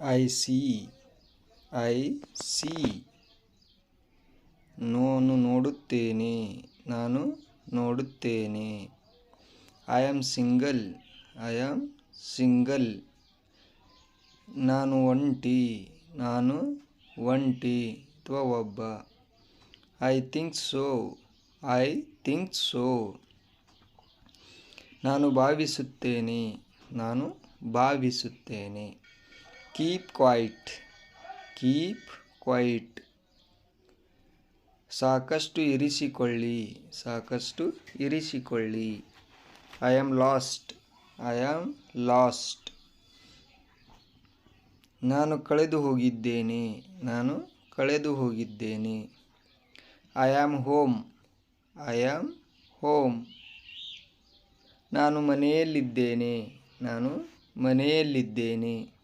I C. I C. ನಾನು ನೋಡುತ್ತೇನೆ. ನಾನು ನೋಡುತ್ತೇನೆ. I am single. I am single. ನಾನು ಒಂಟಿ. ನಾನು ಒಂಟಿ ಅಥವಾ ಒಬ್ಬ. I think so. I think so. ನಾನು ಭಾವಿಸುತ್ತೇನೆ. ನಾನು ಭಾವಿಸುತ್ತೇನೆ. Keep quiet. Keep quiet. ಸಾಕಷ್ಟು ಇರಿಸಿಕೊಳ್ಳಿ. ಸಾಕಷ್ಟು ಇರಿಸಿಕೊಳ್ಳಿ. I am lost. I am lost. ನಾನು ಕಳೆದು ಹೋಗಿದ್ದೇನೆ. ನಾನು ಕಳೆದು ಹೋಗಿದ್ದೇನೆ. I am home. I am home. ನಾನು ಮನೆಯಲ್ಲಿದ್ದೇನೆ. ನಾನು ಮನೆಯಲ್ಲಿದ್ದೇನೆ.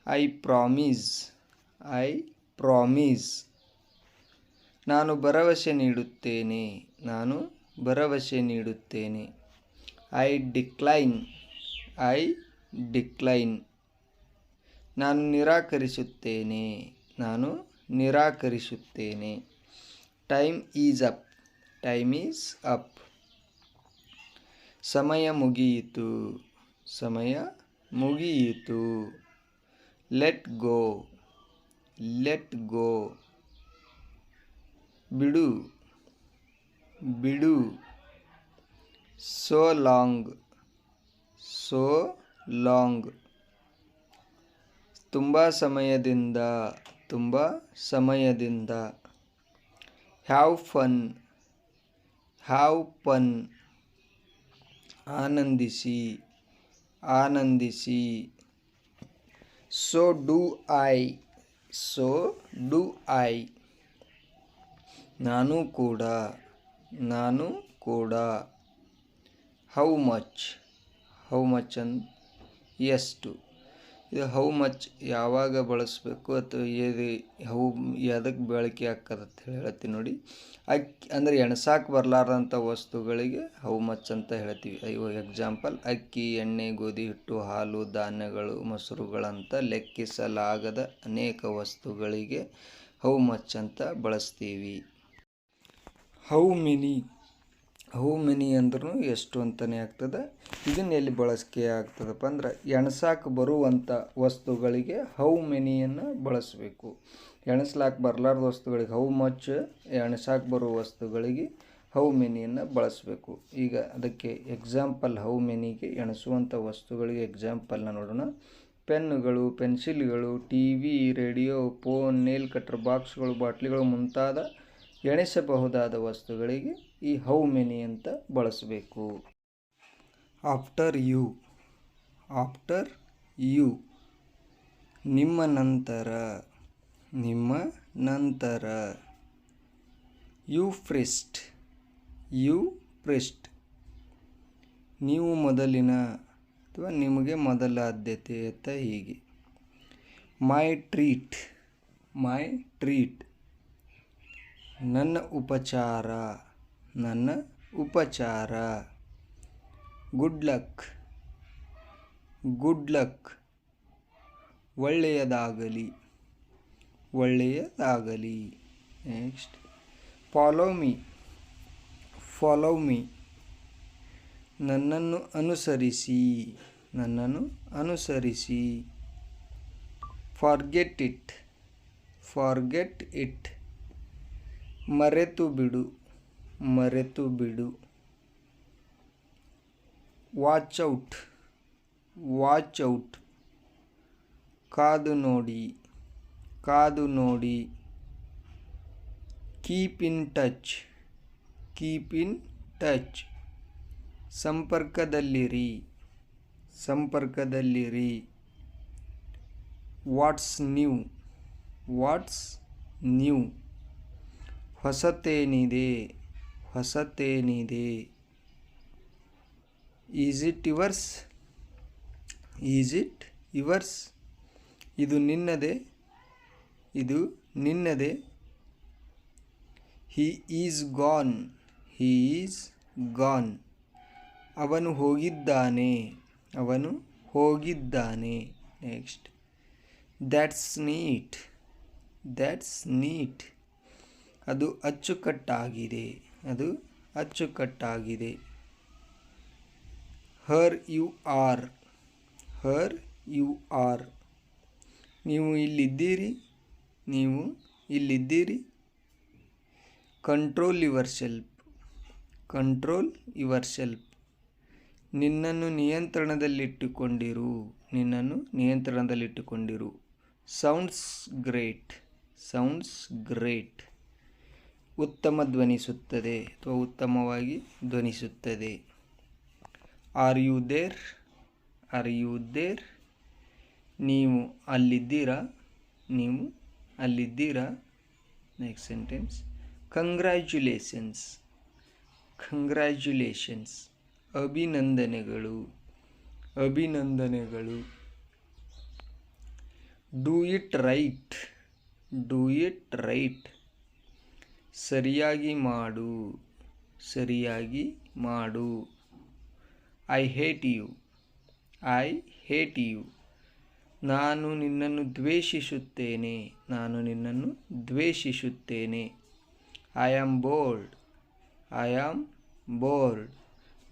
I promise. I promise. ನಾನು ಭರವಸೆ ನೀಡುತ್ತೇನೆ. ನಾನು ಭರವಸೆ ನೀಡುತ್ತೇನೆ. I decline. I decline. ನಾನು ನಿರಾಕರಿಸುತ್ತೇನೆ. ನಾನು ನಿರಾಕರಿಸುತ್ತೇನೆ. Time is up. Time is up. ಸಮಯ ಮುಗಿಯಿತು. ಸಮಯ ಮುಗಿಯಿತು. Let go. Let go. ಬಿಡು. ಬಿಡು. So long. So long. ತುಂಬ ಸಮಯದಿಂದ. ತುಂಬ ಸಮಯದಿಂದ. Have fun. Have fun. ಆನಂದಿಸಿ. ಆನಂದಿಸಿ. So do I. So do I. ನಾನು ಕೂಡ. ನಾನು ಕೂಡ. How much. ಹೌ ಮಚ್ ಎಷ್ಟು. ಇದು ಹೌ ಮಚ್ ಯಾವಾಗ ಬಳಸಬೇಕು ಅಥವಾ ಹೌ ಎದಕ್ಕೆ ಬಳಕೆ ಆಗ್ತದೆ ಅಂತ ಹೇಳ್ತೀನಿ ನೋಡಿ. ಅಕ್ಕಿ ಅಂದರೆ ಎಣ್ಸಾಕೆ ಬರಲಾರ್ದಂಥ ವಸ್ತುಗಳಿಗೆ ಹೌ ಮಚ್ ಅಂತ ಹೇಳ್ತೀವಿ. ಎಕ್ಸಾಂಪಲ್ ಅಕ್ಕಿ, ಎಣ್ಣೆ, ಗೋಧಿ ಹಿಟ್ಟು, ಹಾಲು, ಧಾನ್ಯಗಳು, ಮೊಸರುಗಳಂತ ಲೆಕ್ಕಿಸಲಾಗದ ಅನೇಕ ವಸ್ತುಗಳಿಗೆ ಹೌ ಮಚ್ ಅಂತ ಬಳಸ್ತೀವಿ. How many. ಹೌ ಮೆನಿ ಅಂದ್ರೂ ಎಷ್ಟು ಅಂತಲೇ ಆಗ್ತದೆ. ಇದನ್ನ ಎಲ್ಲಿ ಬಳಕೆ ಆಗ್ತದಪ್ಪ ಅಂದ್ರೆ ಎಣ್ಸಾಕೆ ಬರುವಂಥ ವಸ್ತುಗಳಿಗೆ ಹೌ ಮೆನಿಯನ್ನು ಬಳಸಬೇಕು. ಎಣಿಸ್ಲಾಕೆ ಬರಲಾರ್ದ ವಸ್ತುಗಳಿಗೆ ಹೌ ಮಚ್, ಎಣ್ಸಾಕೆ ಬರುವ ವಸ್ತುಗಳಿಗೆ ಹೌ ಮೆನಿಯನ್ನು ಬಳಸಬೇಕು. ಈಗ ಅದಕ್ಕೆ ಎಕ್ಸಾಂಪಲ್ ಹೌ ಮೆನಿಗೆ ಎಣಿಸುವಂಥ ವಸ್ತುಗಳಿಗೆ ಎಕ್ಸಾಂಪಲ್ನ ನೋಡೋಣ. ಪೆನ್ನುಗಳು, ಪೆನ್ಸಿಲ್ಗಳು, T V, radio, phone, nail cutter, ಬಾಕ್ಸ್ಗಳು, ಬಾಟ್ಲಿಗಳು ಮುಂತಾದ ಎಣಿಸಬಹುದಾದ ವಸ್ತುಗಳಿಗೆ ಈ ಹೌ ಮೆನಿ ಅಂತ ಬಳಸಬೇಕು. After you. After you. ನಿಮ್ಮ ನಂತರ. ನಿಮ್ಮ ನಂತರ. You first. You first. ನೀವು ಮೊದಲಿನ ಅಥವಾ ನಿಮಗೆ ಮೊದಲ ಆದ್ಯತೆ ಅಂತ ಹೀಗೆ. My treat. My treat. ನನ್ನ ಉಪಚಾರ. ನನ್ನ ಉಪಚಾರ. Good luck. Good luck. ಒಳ್ಳೆಯದಾಗಲಿ. ಒಳ್ಳೆಯದಾಗಲಿ. Next follow me. Follow me. ನನ್ನನ್ನು ಅನುಸರಿಸಿ. ನನ್ನನ್ನು ಅನುಸರಿಸಿ. Forget it. Forget it. ಮರೆತು ಬಿಡು. ಮರೆತು ಬಿಡು. Watch out. Watch out. ಕಾದು ನೋಡಿ. ಕಾದು ನೋಡಿ. Keep in touch. Keep in touch. ಸಂಪರ್ಕದಲ್ಲಿರಿ. ಸಂಪರ್ಕದಲ್ಲಿರಿ. What's new. What's new. ಹೊಸತೇನಿದೆ. ಹೊಸತೇನಿದೆ. Is it yours. Is it yours. ಇದು ನಿನ್ನದೇ. ಇದು ನಿನ್ನದೇ. He is gone. He is gone. ಅವನು ಹೋಗಿದ್ದಾನೆ. ಅವನು ಹೋಗಿದ್ದಾನೆ. Next that's neat. That's neat. ಅದು ಅಚ್ಚುಕಟ್ಟಾಗಿದೆ. ಅದು ಅಚ್ಚುಕಟ್ಟಾಗಿದೆ. Here you are. Here you are. ನೀವು ಇಲ್ಲಿದ್ದೀರಿ. ನೀವು ಇಲ್ಲಿದ್ದೀರಿ. Control yourself. Control your self. ನಿನ್ನನ್ನು ನಿಯಂತ್ರಣದಲ್ಲಿಟ್ಟುಕೊಂಡಿರು. ನಿನ್ನನ್ನು ನಿಯಂತ್ರಣದಲ್ಲಿಟ್ಟುಕೊಂಡಿರು. Sounds great. Sounds great. ಉತ್ತಮ ಧ್ವನಿಸುತ್ತದೆ ಅಥವಾ ಉತ್ತಮವಾಗಿ ಧ್ವನಿಸುತ್ತದೆ. Are you there. Are you there. ನೀವು ಅಲ್ಲಿದ್ದೀರಾ. ನೀವು ಅಲ್ಲಿದ್ದೀರಾ. Next sentence. ಕಂಗ್ರ್ಯಾಚುಲೇಷನ್ಸ್. ಕಂಗ್ರ್ಯಾಚುಲೇಷನ್ಸ್. ಅಭಿನಂದನೆಗಳು. ಅಭಿನಂದನೆಗಳು. Do it right. Do it right. ಸರಿಯಾಗಿ ಮಾಡು. ಸರಿಯಾಗಿ ಮಾಡು. I hate you. I hate you. ನಾನು ನಿನ್ನನ್ನು ದ್ವೇಷಿಸುತ್ತೇನೆ. ನಾನು ನಿನ್ನನ್ನು ದ್ವೇಷಿಸುತ್ತೇನೆ. I am bored. I am bored.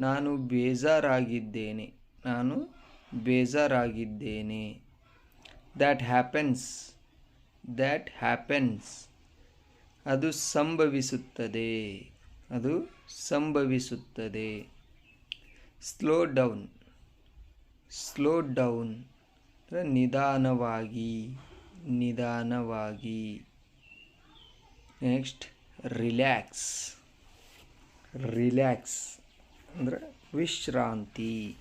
ನಾನು ಬೇಜಾರಾಗಿದ್ದೇನೆ. ನಾನು ಬೇಜಾರಾಗಿದ್ದೇನೆ. That happens. That happens. ಅದು ಸಂಭವಿಸುತ್ತದೆ. ಅದು ಸಂಭವಿಸುತ್ತದೆ. Slow down. Slow down. ನಿಧಾನವಾಗಿ. ನಿಧಾನವಾಗಿ. Next relax. ರಿಲ್ಯಾಕ್ಸ್ ಅಂದರೆ ವಿಶ್ರಾಂತಿ.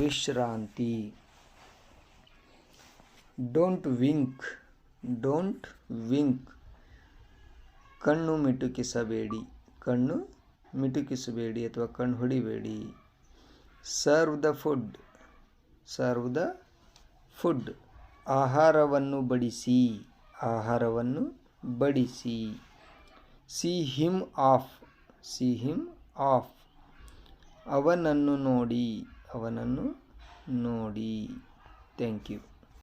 ವಿಶ್ರಾಂತಿ. Don't wink. Don't wink. ಕಣ್ಣು ಮಿಟುಕಿಸಬೇಡಿ. ಕಣ್ಣು ಮಿಟುಕಿಸಬೇಡಿ ಅಥವಾ ಕಣ್ಣು ಹೊಡಿಬೇಡಿ. Serve the food. Serve the food. ಆಹಾರವನ್ನು ಬಡಿಸಿ. ಆಹಾರವನ್ನು ಬಡಿಸಿ. See him off. See him off. ಅವನನ್ನು ನೋಡಿ. ಅವನನ್ನು ನೋಡಿ. Thank you.